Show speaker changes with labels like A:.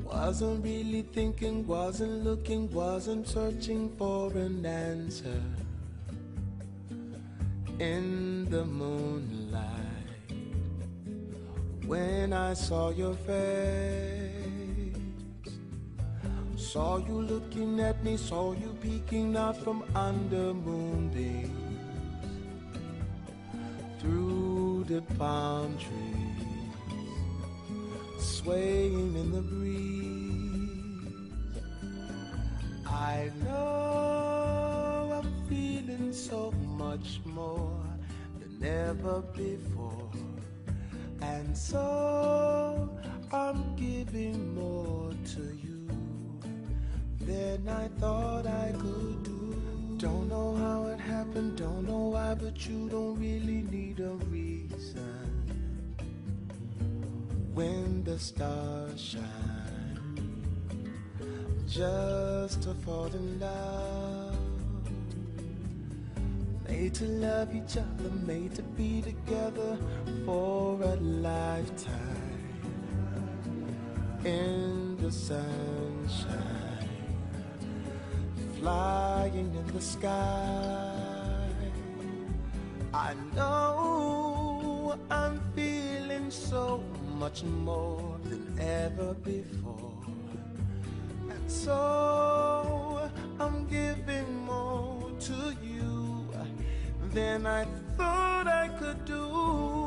A: Wasn't really thinking, wasn't looking, wasn't searching for an answer. In the moonlight, when I saw your face, saw you looking at me, saw you peeking out from under moonbeams, through the palm trees, swaying in the breeze. I know I'm feeling so much more than ever before, and so I'm giving more to you than I thought I could do. Don't know how it happened, don't know why, but you don't really need a reason. When the stars shine, just to fall in love. Made to love each other, made to be together for a lifetime. In the sunshine, flying in the sky. I know I'm feeling so much more than ever before, and so I'm giving more to you than I thought I could do.